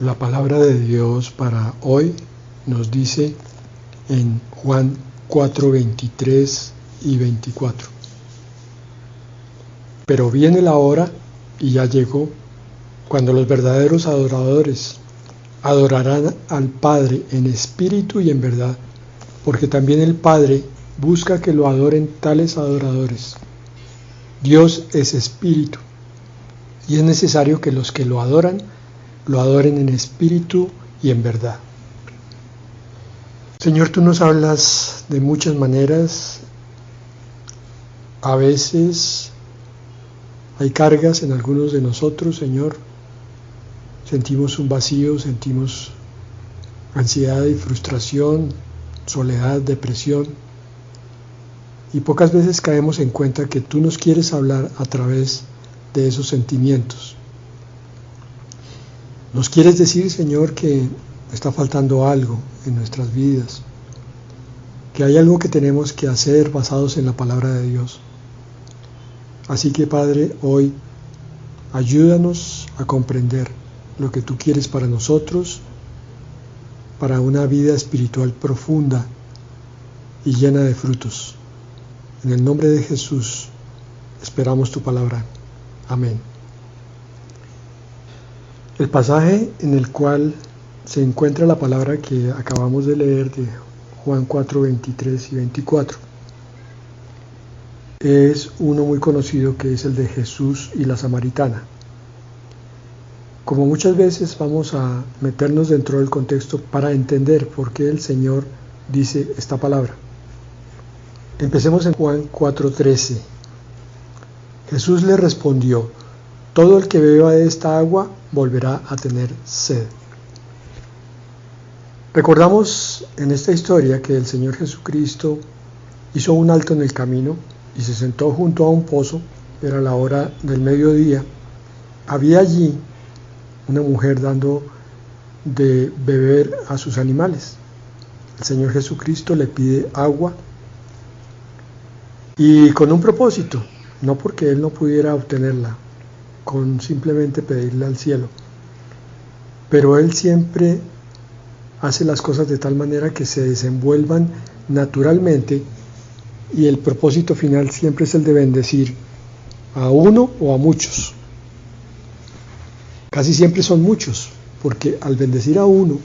La palabra de Dios para hoy nos dice en Juan 4, 23 y 24. Pero viene la hora, y ya llegó, cuando los verdaderos adoradores adorarán al Padre en espíritu y en verdad, porque también el Padre busca que lo adoren tales adoradores. Dios es espíritu, y es necesario que los que lo adoren en espíritu y en verdad. Señor, tú nos hablas de muchas maneras. A veces hay cargas en algunos de nosotros, Señor. Sentimos un vacío, sentimos ansiedad y frustración, soledad, depresión. Y pocas veces caemos en cuenta que tú nos quieres hablar a través de esos sentimientos. Nos quieres decir, Señor, que está faltando algo en nuestras vidas, que hay algo que tenemos que hacer basados en la palabra de Dios. Así que, Padre, hoy ayúdanos a comprender lo que tú quieres para nosotros, para una vida espiritual profunda y llena de frutos. En el nombre de Jesús esperamos tu palabra. Amén. El pasaje en el cual se encuentra la palabra que acabamos de leer de Juan 4, 23 y 24 es uno muy conocido, que es el de Jesús y la samaritana. Como muchas veces vamos a meternos dentro del contexto para entender por qué el Señor dice esta palabra. Empecemos en Juan 4:13. Jesús le respondió: todo el que beba de esta agua volverá a tener sed. Recordamos en esta historia que el Señor Jesucristo hizo un alto en el camino y se sentó junto a un pozo. Era la hora del mediodía. Había allí una mujer dando de beber a sus animales. El Señor Jesucristo le pide agua, y con un propósito, no porque Él no pudiera obtenerla, con simplemente pedirle al cielo. Pero Él siempre hace las cosas de tal manera que se desenvuelvan naturalmente, y el propósito final siempre es el de bendecir a uno o a muchos. Casi siempre son muchos, porque al bendecir a uno,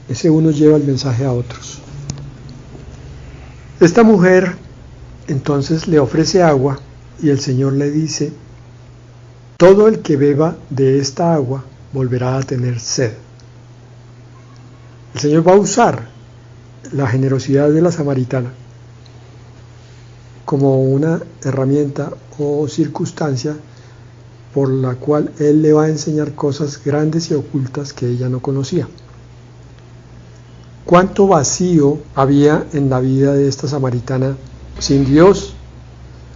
ese uno lleva el mensaje a otros. Esta mujer entonces le ofrece agua, y el Señor le dice: todo el que beba de esta agua volverá a tener sed. El Señor va a usar la generosidad de la samaritana como una herramienta o circunstancia por la cual Él le va a enseñar cosas grandes y ocultas que ella no conocía. ¿Cuánto vacío había en la vida de esta samaritana sin Dios?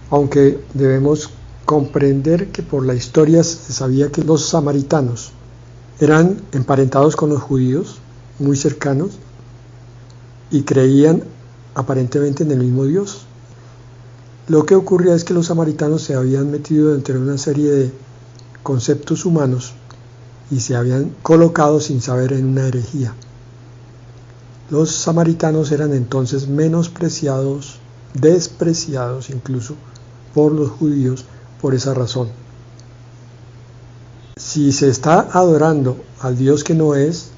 Aunque debemos comprender que por la historia se sabía que los samaritanos eran emparentados con los judíos, muy cercanos, y creían aparentemente en el mismo Dios. Lo que ocurría es que los samaritanos se habían metido dentro de una serie de conceptos humanos y se habían colocado sin saber en una herejía. Los samaritanos eran entonces menospreciados, despreciados incluso por los judíos por esa razón. Si se está adorando al Dios que no es,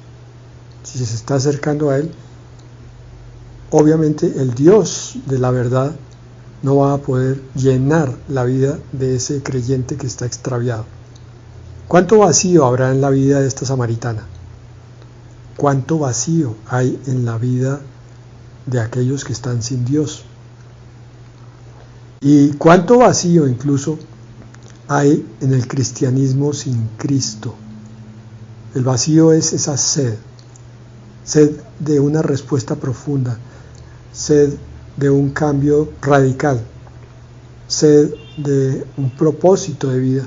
si se está acercando a Él, obviamente el Dios de la verdad no va a poder llenar la vida de ese creyente que está extraviado. ¿Cuánto vacío habrá en la vida de esta samaritana? ¿Cuánto vacío hay en la vida de aquellos que están sin Dios? ¿Y cuánto vacío incluso hay en el cristianismo sin Cristo? El vacío es esa sed de una respuesta profunda, sed de un cambio radical, sed de un propósito de vida,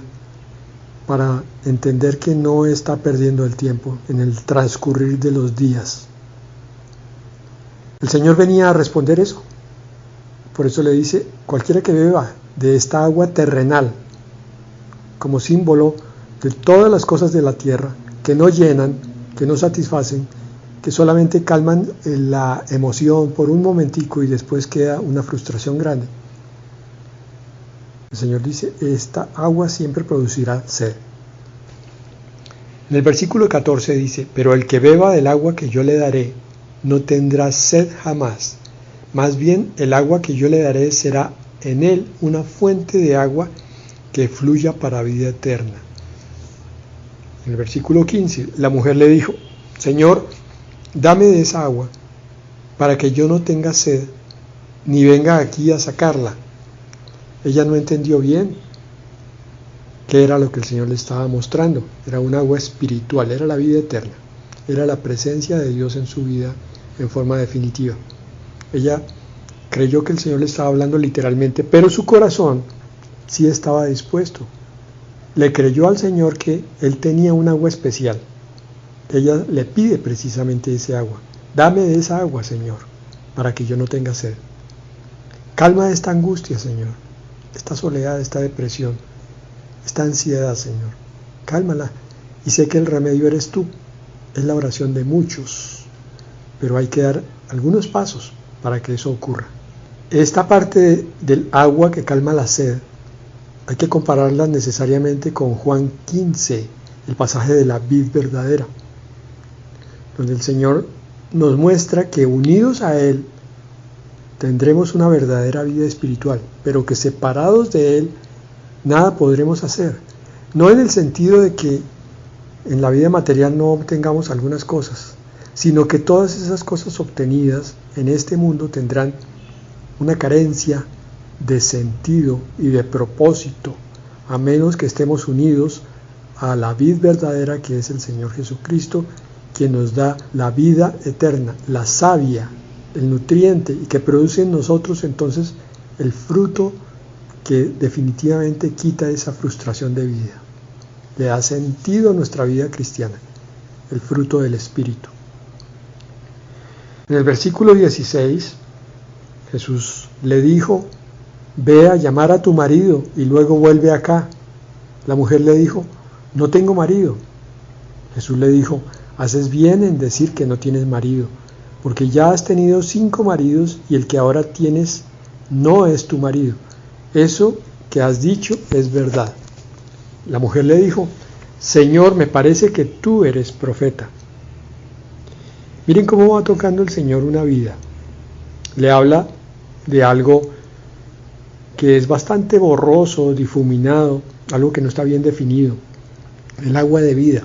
para entender que no está perdiendo el tiempo en el transcurrir de los días. El Señor venía a responder eso. Por eso le dice: cualquiera que beba de esta agua terrenal, como símbolo de todas las cosas de la tierra, que no llenan, que no satisfacen, que solamente calman la emoción por un momentico y después queda una frustración grande. El Señor dice, esta agua siempre producirá sed. En el versículo 14 dice, pero el que beba del agua que yo le daré, no tendrá sed jamás. Más bien, el agua que yo le daré será en él una fuente de agua que fluya para vida eterna. En el versículo 15, la mujer le dijo, Señor, dame de esa agua, para que yo no tenga sed, ni venga aquí a sacarla. Ella no entendió bien qué era lo que el Señor le estaba mostrando. Era un agua espiritual, era la vida eterna, era la presencia de Dios en su vida en forma definitiva. Ella creyó que el Señor le estaba hablando literalmente, pero su corazón sí estaba dispuesto. Le creyó al Señor que Él tenía un agua especial. Ella le pide precisamente ese agua. Dame de esa agua, Señor, para que yo no tenga sed. Calma esta angustia, Señor, esta soledad, esta depresión, esta ansiedad, Señor. Cálmala. Y sé que el remedio eres tú. Es la oración de muchos, pero hay que dar algunos pasos para que eso ocurra. Esta parte del agua que calma la sed, hay que compararla necesariamente con Juan 15, el pasaje de la vid verdadera, donde el Señor nos muestra que unidos a Él tendremos una verdadera vida espiritual, pero que separados de Él nada podremos hacer. No en el sentido de que en la vida material no obtengamos algunas cosas, sino que todas esas cosas obtenidas en este mundo tendrán una carencia de sentido y de propósito, a menos que estemos unidos a la vid verdadera que es el Señor Jesucristo, quien nos da la vida eterna, la savia, el nutriente, y que produce en nosotros entonces el fruto que definitivamente quita esa frustración de vida. Le da sentido a nuestra vida cristiana, el fruto del Espíritu. En el versículo 16, Jesús le dijo, ve a llamar a tu marido y luego vuelve acá. La mujer le dijo, no tengo marido. Jesús le dijo, haces bien en decir que no tienes marido, porque ya has tenido 5 maridos y el que ahora tienes no es tu marido. Eso que has dicho es verdad. La mujer le dijo, Señor, me parece que tú eres profeta. Miren cómo va tocando el Señor una vida. Le habla de algo que es bastante borroso, difuminado, algo que no está bien definido, el agua de vida.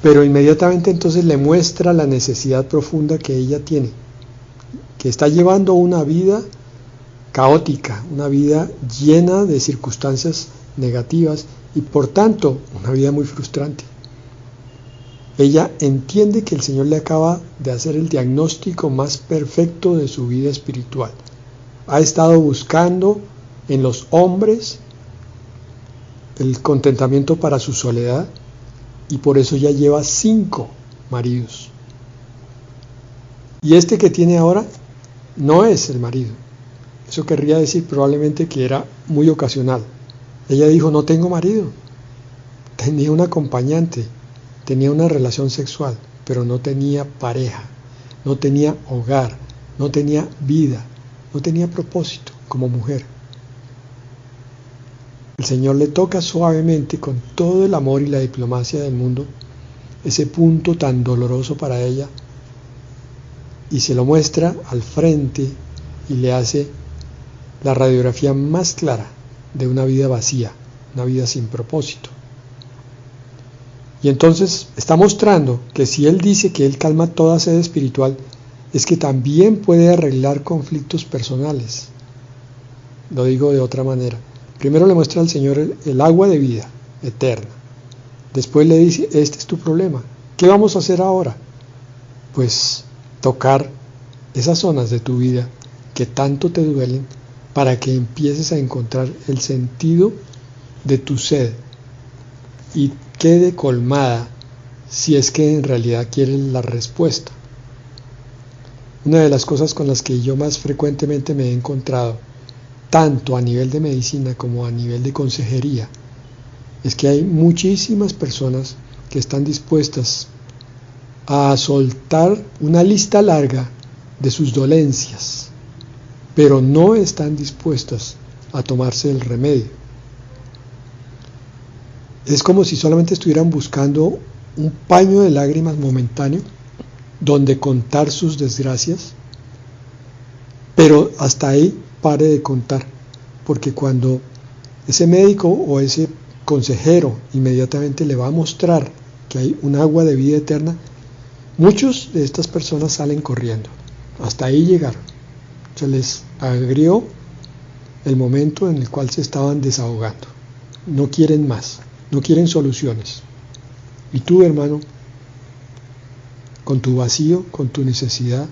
Pero inmediatamente entonces le muestra la necesidad profunda que ella tiene, que está llevando una vida caótica, una vida llena de circunstancias negativas y por tanto una vida muy frustrante. Ella entiende que el Señor le acaba de hacer el diagnóstico más perfecto de su vida espiritual. Ha estado buscando en los hombres el contentamiento para su soledad y por eso ya lleva 5 maridos. Y este que tiene ahora no es el marido. Eso querría decir probablemente que era muy ocasional. Ella dijo, no tengo marido. Tenía un acompañante, tenía una relación sexual, pero no tenía pareja, no tenía hogar, no tenía vida, no tenía propósito como mujer. El Señor le toca suavemente, con todo el amor y la diplomacia del mundo, ese punto tan doloroso para ella, y se lo muestra al frente y le hace la radiografía más clara de una vida vacía, una vida sin propósito. Y entonces está mostrando que si Él dice que Él calma toda sed espiritual, es que también puede arreglar conflictos personales. Lo digo de otra manera. Primero le muestra al Señor el agua de vida eterna. Después le dice, este es tu problema. ¿Qué vamos a hacer ahora? Pues tocar esas zonas de tu vida que tanto te duelen para que empieces a encontrar el sentido de tu sed y quede colmada si es que en realidad quieres la respuesta. Una de las cosas con las que yo más frecuentemente me he encontrado, tanto a nivel de medicina como a nivel de consejería, es que hay muchísimas personas que están dispuestas a soltar una lista larga de sus dolencias, pero no están dispuestas a tomarse el remedio. Es como si solamente estuvieran buscando un paño de lágrimas momentáneo donde contar sus desgracias, pero hasta ahí pare de contar, porque cuando ese médico o ese consejero inmediatamente le va a mostrar que hay un agua de vida eterna, muchos de estas personas salen corriendo. Hasta ahí llegaron. Se les agrió el momento en el cual se estaban desahogando. No quieren más, no quieren soluciones. Y tú, hermano, con tu vacío, con tu necesidad,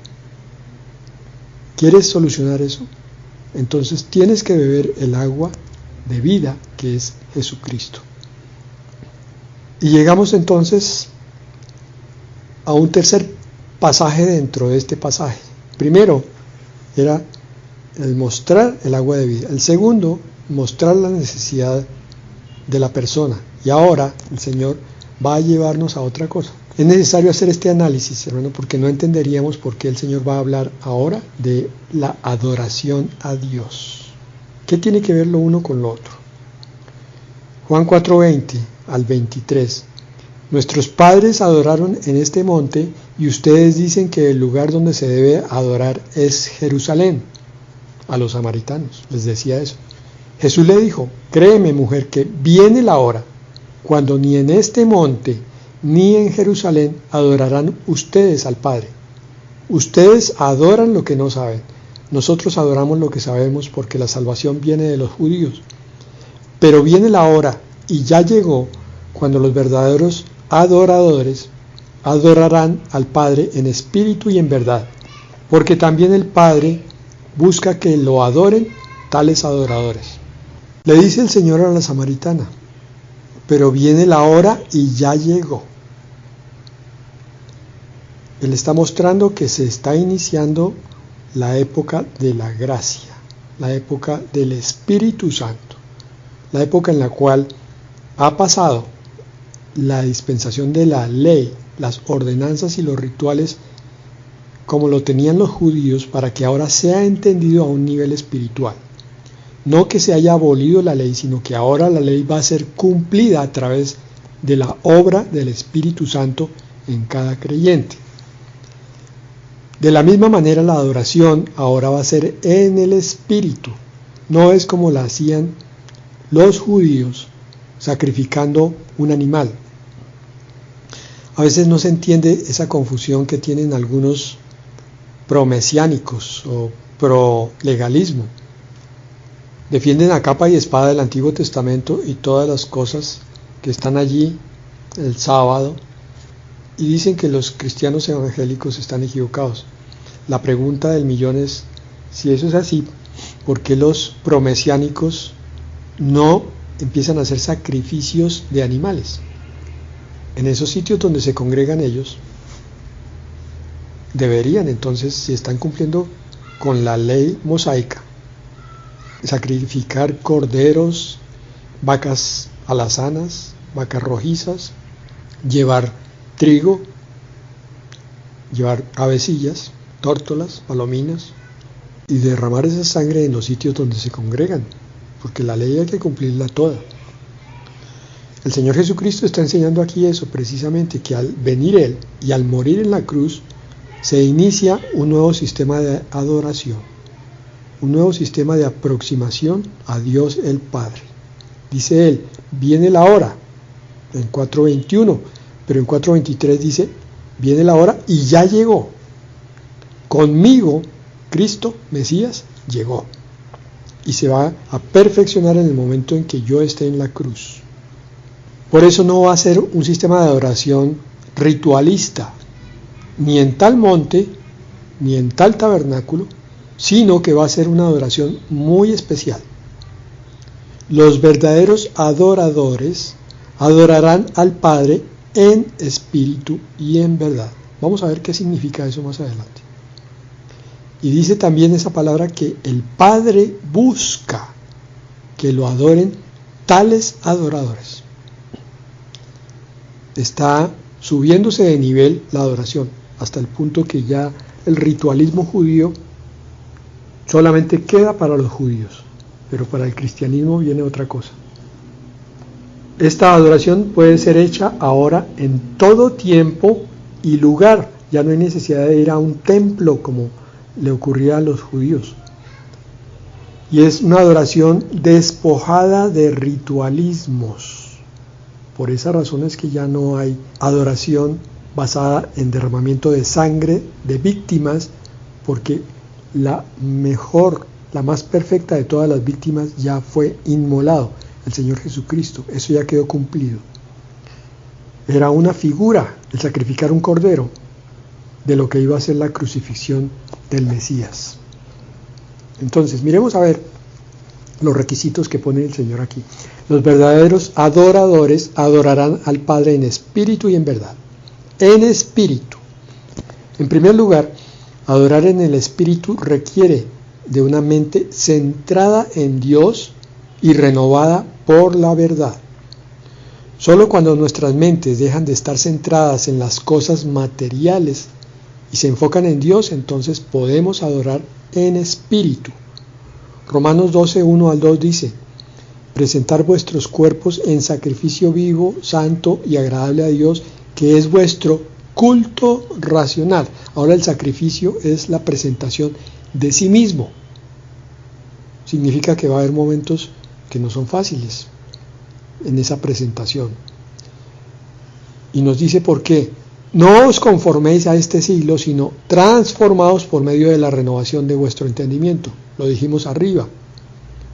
¿quieres solucionar eso? Entonces tienes que beber el agua de vida que es Jesucristo. Y llegamos entonces a un tercer pasaje dentro de este pasaje. Primero era el mostrar el agua de vida. El segundo, mostrar la necesidad de la persona. Y ahora el Señor va a llevarnos a otra cosa. Es necesario hacer este análisis, hermano, porque no entenderíamos por qué el Señor va a hablar ahora de la adoración a Dios. ¿Qué tiene que ver lo uno con lo otro? Juan 4:20 al 23. Nuestros padres adoraron en este monte y ustedes dicen que el lugar donde se debe adorar es Jerusalén. A los samaritanos les decía eso. Jesús le dijo: créeme, mujer, que viene la hora cuando ni en este monte ni en Jerusalén adorarán ustedes al Padre. Ustedes adoran lo que no saben. Nosotros adoramos lo que sabemos, porque la salvación viene de los judíos. Pero viene la hora, y ya llegó, cuando los verdaderos adoradores adorarán al Padre en espíritu y en verdad, porque también el Padre busca que lo adoren tales adoradores. Le dice el Señor a la samaritana: pero viene la hora y ya llegó. Él está mostrando que se está iniciando la época de la gracia, la época del Espíritu Santo, la época en la cual ha pasado la dispensación de la ley, las ordenanzas y los rituales como lo tenían los judíos, para que ahora sea entendido a un nivel espiritual. No que se haya abolido la ley, sino que ahora la ley va a ser cumplida a través de la obra del Espíritu Santo en cada creyente. De la misma manera, la adoración ahora va a ser en el Espíritu. No es como la hacían los judíos, sacrificando un animal. A veces no se entiende esa confusión que tienen algunos promesiánicos o pro-legalismo. Defienden a capa y espada el Antiguo Testamento y todas las cosas que están allí el sábado, y dicen que los cristianos evangélicos están equivocados. La pregunta del millón es: si eso es así, ¿por qué los promesiánicos no empiezan a hacer sacrificios de animales? En esos sitios donde se congregan ellos, deberían entonces, si están cumpliendo con la ley mosaica, sacrificar corderos, vacas alazanas, vacas rojizas, llevar trigo, llevar avecillas, tórtolas, palominas, y derramar esa sangre en los sitios donde se congregan, porque la ley hay que cumplirla toda. El Señor Jesucristo está enseñando aquí eso, precisamente, que al venir Él y al morir en la cruz, se inicia un nuevo sistema de adoración, un nuevo sistema de aproximación a Dios el Padre. Dice Él: viene la hora, en 4:21, pero en 4:23 dice: viene la hora y ya llegó. Conmigo, Cristo, Mesías, llegó. Y se va a perfeccionar en el momento en que yo esté en la cruz. Por eso no va a ser un sistema de adoración ritualista, ni en tal monte, ni en tal tabernáculo, sino que va a ser una adoración muy especial. Los verdaderos adoradores adorarán al Padre en espíritu y en verdad. Vamos a ver qué significa eso más adelante. Y dice también esa palabra que el Padre busca que lo adoren tales adoradores. está subiéndose de nivel la adoración, hasta el punto que ya el ritualismo judío solamente queda para los judíos, pero para el cristianismo viene otra cosa. Esta adoración puede ser hecha ahora en todo tiempo y lugar. Ya no hay necesidad de ir a un templo como le ocurría a los judíos. Y es una adoración despojada de ritualismos. Por esa razón es que ya no hay adoración basada en derramamiento de sangre de víctimas, porque la mejor, la más perfecta de todas las víctimas ya fue inmolado, el Señor Jesucristo. Eso ya quedó cumplido. Era una figura el sacrificar un cordero de lo que iba a ser la crucifixión del Mesías. Entonces, miremos a ver los requisitos que pone el Señor aquí. Los verdaderos adoradores adorarán al Padre en espíritu y en verdad. En espíritu. En primer lugar, adorar en el espíritu requiere de una mente centrada en Dios y renovada por la verdad. Solo cuando nuestras mentes dejan de estar centradas en las cosas materiales y se enfocan en Dios, entonces podemos adorar en espíritu. Romanos 12, 1 al 2 dice: presentar vuestros cuerpos en sacrificio vivo, santo y agradable a Dios, que es vuestro culto racional. Ahora el sacrificio es la presentación de sí mismo. Significa que va a haber momentos que no son fáciles en esa presentación. Y nos dice por qué. No os conforméis a este siglo, sino transformaos por medio de la renovación de vuestro entendimiento. Lo dijimos arriba.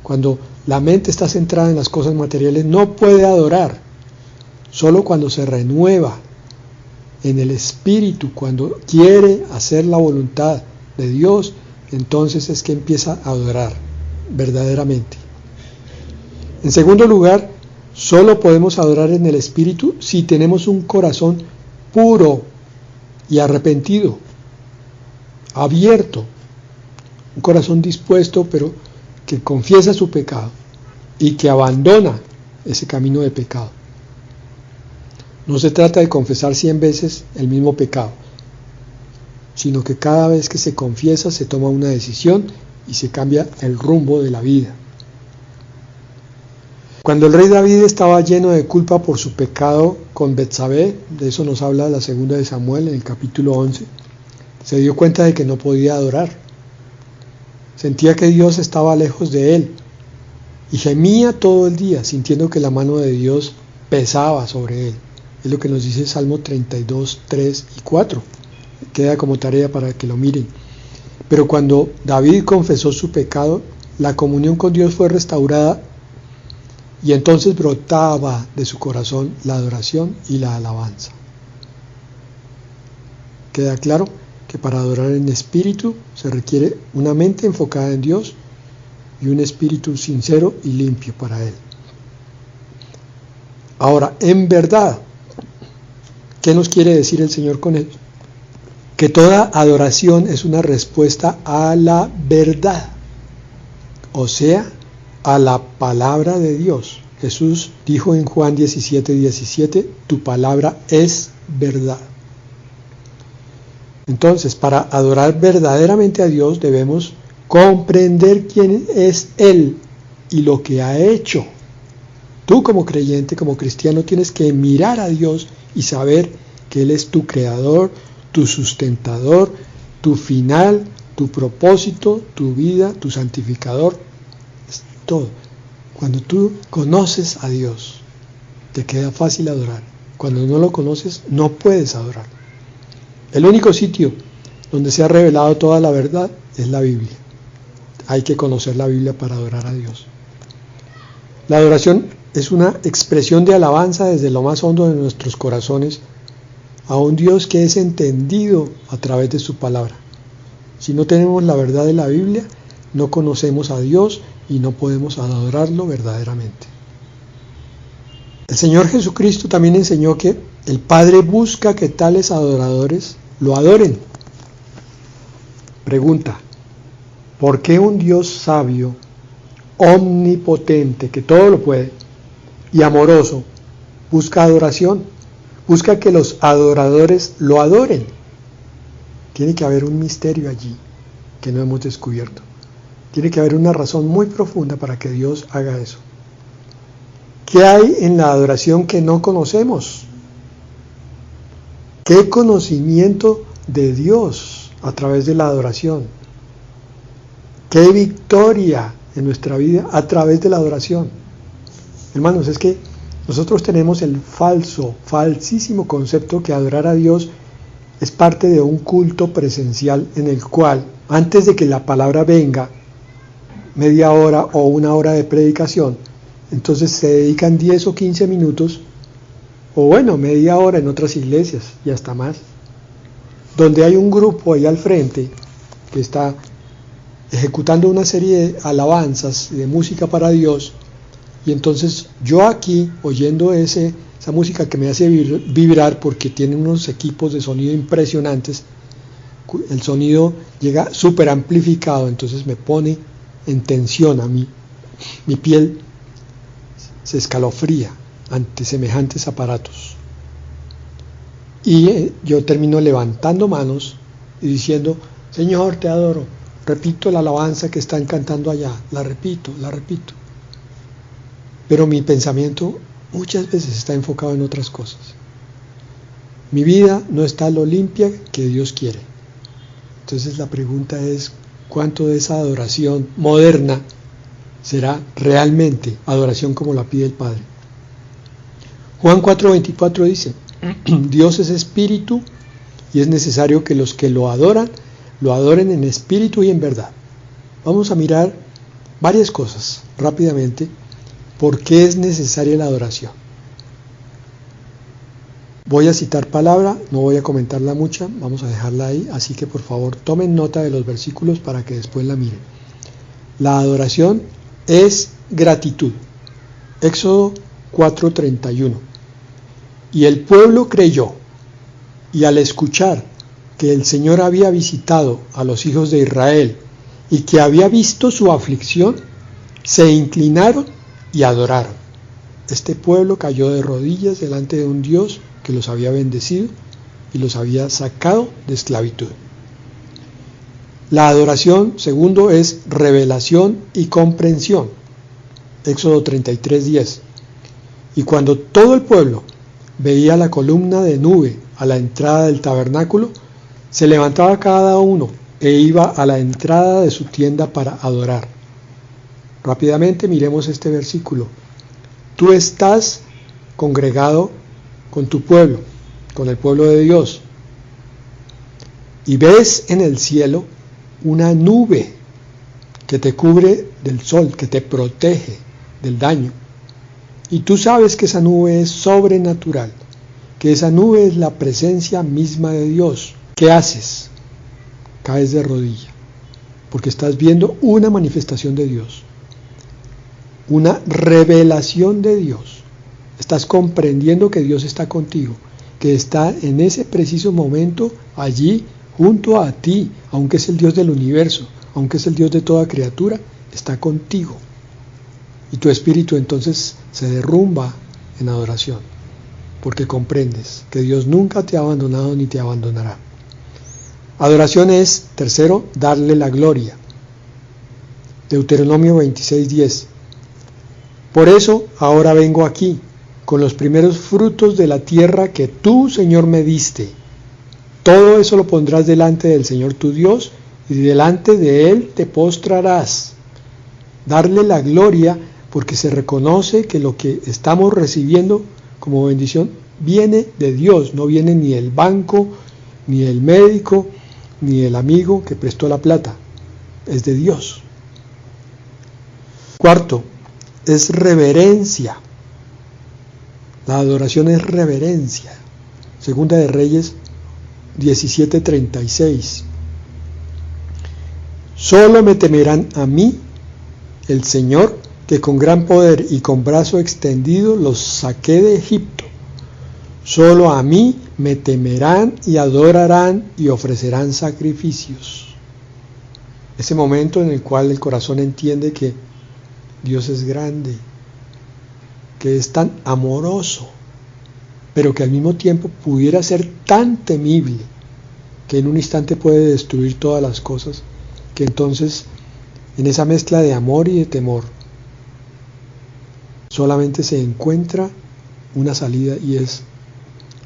Cuando la mente está centrada en las cosas materiales, no puede adorar. Solo cuando se renueva en el espíritu, cuando quiere hacer la voluntad de Dios, entonces es que empieza a adorar verdaderamente. En segundo lugar, solo podemos adorar en el espíritu si tenemos un corazón puro y arrepentido, abierto, un corazón dispuesto, pero que confiesa su pecado y que abandona ese camino de pecado. No se trata de confesar 100 veces el mismo pecado, sino que cada vez que se confiesa se toma una decisión y se cambia el rumbo de la vida. Cuando el rey David estaba lleno de culpa por su pecado con Betsabé, de eso nos habla la segunda de Samuel en el capítulo 11, se dio cuenta de que no podía adorar. Sentía que Dios estaba lejos de él y gemía todo el día, sintiendo que la mano de Dios pesaba sobre él. Es lo que nos dice Salmo 32, 3 y 4. Queda como tarea para que lo miren. Pero cuando David confesó su pecado, la comunión con Dios fue restaurada y entonces brotaba de su corazón la adoración y la alabanza. Queda claro que para adorar en espíritu se requiere una mente enfocada en Dios y un espíritu sincero y limpio para Él. Ahora, en verdad, ¿qué nos quiere decir el Señor con ello? Que toda adoración es una respuesta a la verdad, o sea, a la palabra de Dios. Jesús dijo en Juan 17, 17, tu palabra es verdad. Entonces, para adorar verdaderamente a Dios debemos comprender quién es Él y lo que ha hecho. Tú como creyente, como cristiano, tienes que mirar a Dios y saber que Él es tu creador, tu sustentador, tu final, tu propósito, tu vida, tu santificador, es todo. Cuando tú conoces a Dios, te queda fácil adorar. Cuando no lo conoces, no puedes adorar. El único sitio donde se ha revelado toda la verdad es la Biblia. Hay que conocer la Biblia para adorar a Dios. La adoración es una expresión de alabanza desde lo más hondo de nuestros corazones a un Dios que es entendido a través de su palabra. Si no tenemos la verdad de la Biblia, no conocemos a Dios y no podemos adorarlo verdaderamente. El Señor Jesucristo también enseñó que el Padre busca que tales adoradores lo adoren. Pregunta: ¿por qué un Dios sabio, omnipotente, que todo lo puede, y amoroso, busca adoración? busca que los adoradores lo adoren. Tiene que haber un misterio allí que no hemos descubierto. Tiene que haber una razón muy profunda para que Dios haga eso. ¿Qué hay en la adoración que no conocemos? ¿Qué conocimiento de Dios a través de la adoración? ¿Qué victoria en nuestra vida a través de la adoración? Hermanos, es que nosotros tenemos el falsísimo concepto que adorar a Dios es parte de un culto presencial en el cual, antes de que la palabra venga, media hora o una hora de predicación, entonces se dedican 10 o 15 minutos, o bueno, media hora en otras iglesias y hasta más, donde hay un grupo ahí al frente que está ejecutando una serie de alabanzas, de música para Dios, y entonces yo aquí, oyendo esa música que me hace vibrar porque tiene unos equipos de sonido impresionantes, el sonido llega súper amplificado, entonces me pone en tensión a mí, mi piel se escalofría ante semejantes aparatos. Y yo termino levantando manos y diciendo: Señor, te adoro. Repito la alabanza que están cantando allá, la repito. Pero mi pensamiento muchas veces está enfocado en otras cosas. Mi vida no está lo limpia que Dios quiere. Entonces la pregunta es: ¿cuánto de esa adoración moderna será realmente adoración como la pide el Padre? Juan 4:24 dice: Dios es espíritu y es necesario que los que lo adoren en espíritu y en verdad. Vamos a mirar varias cosas rápidamente. ¿Por qué es necesaria la adoración? Voy a citar palabra, no voy a comentarla mucha, vamos a dejarla ahí, así que por favor tomen nota de los versículos para que después la miren. La adoración es gratitud. Éxodo 4:31. Y el pueblo creyó, y al escuchar que el Señor había visitado a los hijos de Israel y que había visto su aflicción, se inclinaron y adoraron. Este pueblo cayó de rodillas delante de un Dios que los había bendecido y los había sacado de esclavitud. La adoración, segundo, es revelación y comprensión. Éxodo 33:10. Y cuando todo el pueblo veía la columna de nube a la entrada del tabernáculo, se levantaba cada uno e iba a la entrada de su tienda para adorar. Rápidamente miremos este versículo. Tú estás congregado con tu pueblo, con el pueblo de Dios, y ves en el cielo una nube que te cubre del sol, que te protege del daño. Y tú sabes que esa nube es sobrenatural, que esa nube es la presencia misma de Dios. ¿Qué haces? Caes de rodilla, porque estás viendo una manifestación de Dios, una revelación de Dios. Estás comprendiendo que Dios está contigo, que está en ese preciso momento allí junto a ti, aunque es el Dios del universo, aunque es el Dios de toda criatura, está contigo. Y tu espíritu entonces se derrumba en adoración, porque comprendes que Dios nunca te ha abandonado ni te abandonará. Adoración es, tercero, darle la gloria. Deuteronomio 26:10. Por eso ahora vengo aquí, con los primeros frutos de la tierra que tú, Señor, me diste. Todo eso lo pondrás delante del Señor tu Dios, y delante de Él te postrarás. Darle la gloria, porque se reconoce que lo que estamos recibiendo como bendición viene de Dios, no viene ni del banco, ni del médico, ni del amigo que prestó la plata, es de Dios. Cuarto, es reverencia. La adoración es reverencia. Segunda de Reyes 17:36. Solo me temerán a mí, el Señor, que con gran poder y con brazo extendido los saqué de Egipto. Solo a mí me temerán y adorarán y ofrecerán sacrificios. Ese momento en el cual el corazón entiende que Dios es grande, que es tan amoroso, pero que al mismo tiempo pudiera ser tan temible que en un instante puede destruir todas las cosas, que entonces en esa mezcla de amor y de temor solamente se encuentra una salida, y es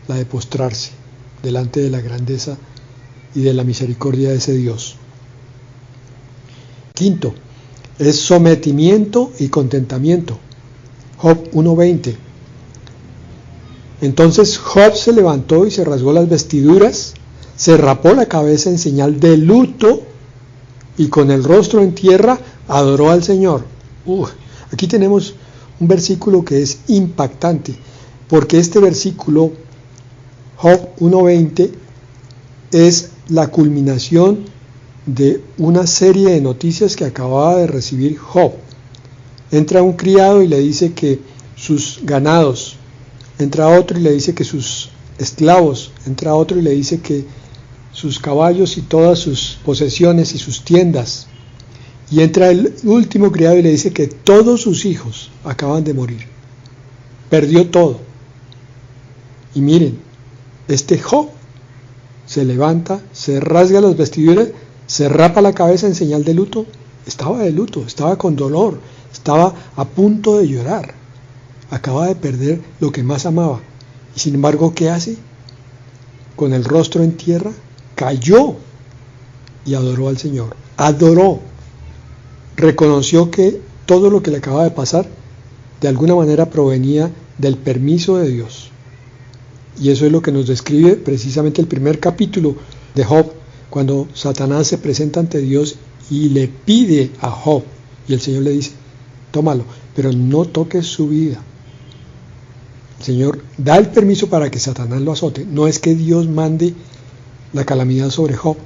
la de postrarse delante de la grandeza y de la misericordia de ese Dios. Quinto, es sometimiento y contentamiento. Job 1:20. Entonces Job se levantó y se rasgó las vestiduras, se rapó la cabeza en señal de luto y con el rostro en tierra adoró al Señor. Aquí tenemos un versículo que es impactante, porque este versículo, Job 1:20, es la culminación de una serie de noticias que acababa de recibir Job. Entra un criado y le dice que sus ganados, entra otro y le dice que sus esclavos, entra otro y le dice que sus caballos y todas sus posesiones y sus tiendas, y entra el último criado y le dice que todos sus hijos acaban de morir, perdió todo. Y miren, este Job se levanta, se rasga las vestiduras, se rapa la cabeza en señal de luto. Estaba de luto, estaba con dolor, estaba a punto de llorar, acaba de perder lo que más amaba, y sin embargo, ¿qué hace? Con el rostro en tierra, cayó y adoró al Señor. Adoró, reconoció que todo lo que le acaba de pasar de alguna manera provenía del permiso de Dios. Y eso es lo que nos describe precisamente el primer capítulo de Job, cuando Satanás se presenta ante Dios y le pide a Job, y el Señor le dice: tómalo, pero no toques su vida. El Señor da el permiso para que Satanás lo azote. No es que Dios mande la calamidad sobre Job,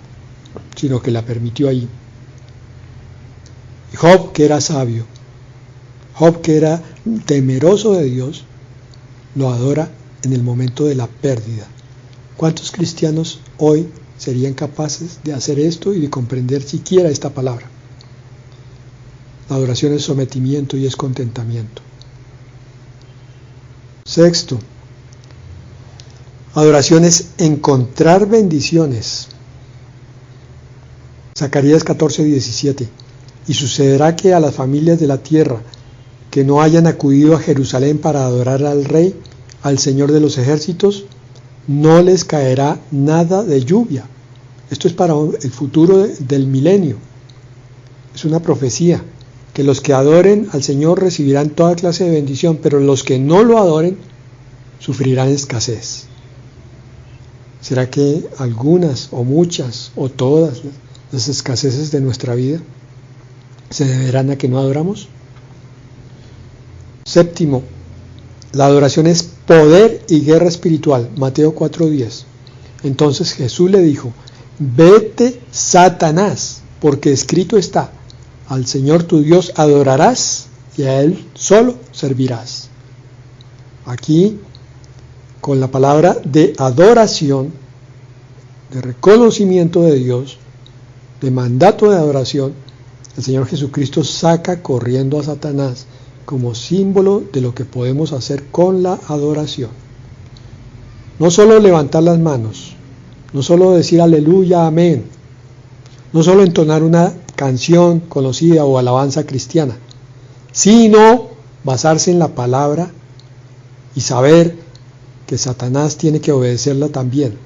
sino que la permitió ahí. Y Job, que era sabio, Job, que era temeroso de Dios, lo adora en el momento de la pérdida. ¿Cuántos cristianos hoy serían capaces de hacer esto y de comprender siquiera esta palabra? La adoración es sometimiento y es contentamiento. Sexto, adoración es encontrar bendiciones. Zacarías 14:17. Y sucederá que a las familias de la tierra que no hayan acudido a Jerusalén para adorar al Rey, al Señor de los ejércitos, no les caerá nada de lluvia. Esto es para el futuro del milenio. Es una profecía, que los que adoren al Señor recibirán toda clase de bendición, pero los que no lo adoren sufrirán escasez. ¿Será que algunas o muchas o todas las escaseces de nuestra vida se deberán a que no adoramos? Séptimo, la adoración es poder y guerra espiritual. Mateo 4:10. Entonces Jesús le dijo: vete, Satanás, porque escrito está: al Señor tu Dios adorarás y a Él solo servirás. Aquí, con la palabra de adoración, de reconocimiento de Dios, de mandato de adoración, el Señor Jesucristo saca corriendo a Satanás como símbolo de lo que podemos hacer con la adoración. No solo levantar las manos, no solo decir aleluya, amén, no solo entonar una canción conocida o alabanza cristiana, sino basarse en la palabra y saber que Satanás tiene que obedecerla también.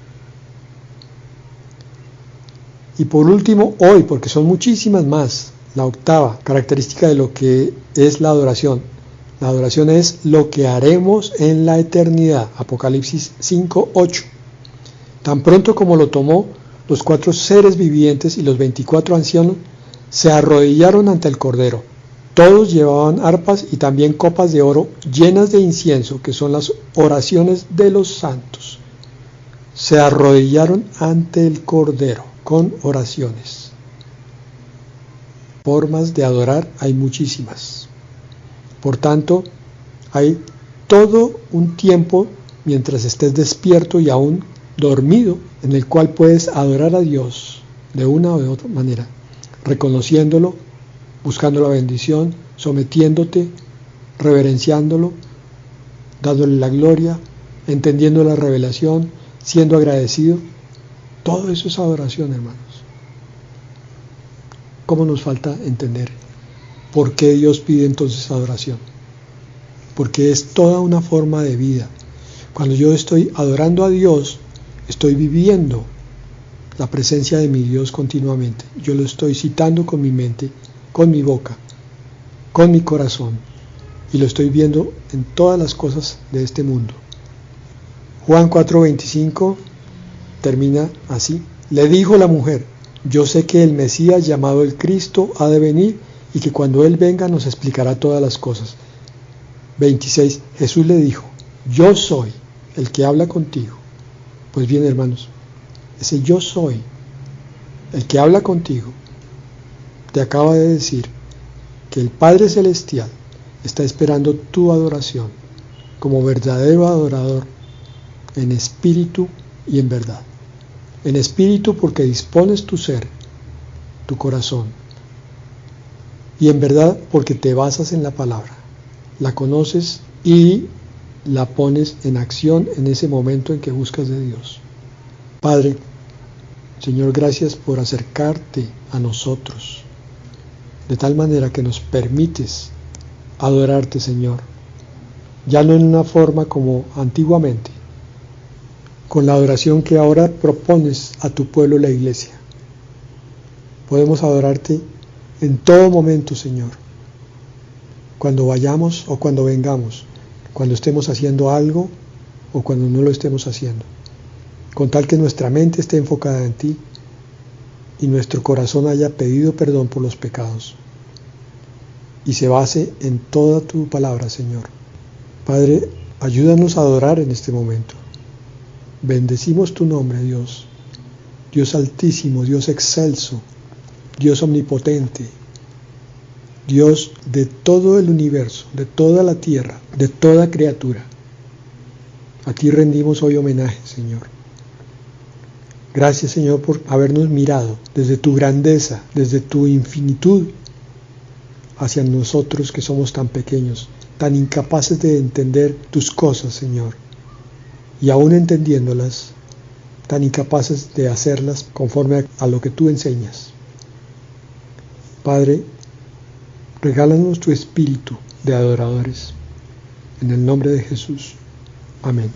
Y por último, hoy, porque son muchísimas más, la octava característica de lo que es la adoración. La adoración es lo que haremos en la eternidad. Apocalipsis 5:8. Tan pronto como lo tomó, los 4 seres vivientes y los 24 ancianos se arrodillaron ante el Cordero. Todos llevaban arpas y también copas de oro llenas de incienso, que son las oraciones de los santos. Se arrodillaron ante el Cordero con oraciones. Formas de adorar hay muchísimas. Por tanto, hay todo un tiempo mientras estés despierto y aún dormido, en el cual puedes adorar a Dios de una o de otra manera, reconociéndolo, buscando la bendición, sometiéndote, reverenciándolo, dándole la gloria, entendiendo la revelación, siendo agradecido. Todo eso es adoración, hermanos. ¿Cómo nos falta entender por qué Dios pide entonces adoración? Porque es toda una forma de vida. Cuando yo estoy adorando a Dios, estoy viviendo la presencia de mi Dios continuamente. Yo lo estoy citando con mi mente, con mi boca, con mi corazón, y lo estoy viendo en todas las cosas de este mundo. Juan 4:25 termina así. Le dijo la mujer: yo sé que el Mesías llamado el Cristo ha de venir y que cuando Él venga nos explicará todas las cosas. 26. Jesús le dijo: yo soy el que habla contigo. Pues bien, hermanos, ese yo soy el que habla contigo te acaba de decir que el Padre Celestial está esperando tu adoración como verdadero adorador, en espíritu y en verdad. En espíritu porque dispones tu ser, tu corazón, y en verdad porque te basas en la palabra, la conoces y la pones en acción en ese momento en que buscas de Dios. Padre, Señor, gracias por acercarte a nosotros de tal manera que nos permites adorarte, Señor, ya no en una forma como antiguamente, con la adoración que ahora propones a tu pueblo, la iglesia. Podemos adorarte en todo momento, Señor, cuando vayamos o cuando vengamos, cuando estemos haciendo algo o cuando no lo estemos haciendo, con tal que nuestra mente esté enfocada en ti y nuestro corazón haya pedido perdón por los pecados y se base en toda tu palabra, Señor. Padre, ayúdanos a adorar en este momento. Bendecimos tu nombre, Dios, Dios altísimo, Dios excelso, Dios omnipotente, Dios de todo el universo, de toda la tierra, de toda criatura. A ti rendimos hoy homenaje, Señor. Gracias, Señor, por habernos mirado desde tu grandeza, desde tu infinitud, hacia nosotros que somos tan pequeños, tan incapaces de entender tus cosas, Señor, y aún entendiéndolas, tan incapaces de hacerlas conforme a lo que tú enseñas. Padre, regálanos tu espíritu de adoradores, en el nombre de Jesús. Amén.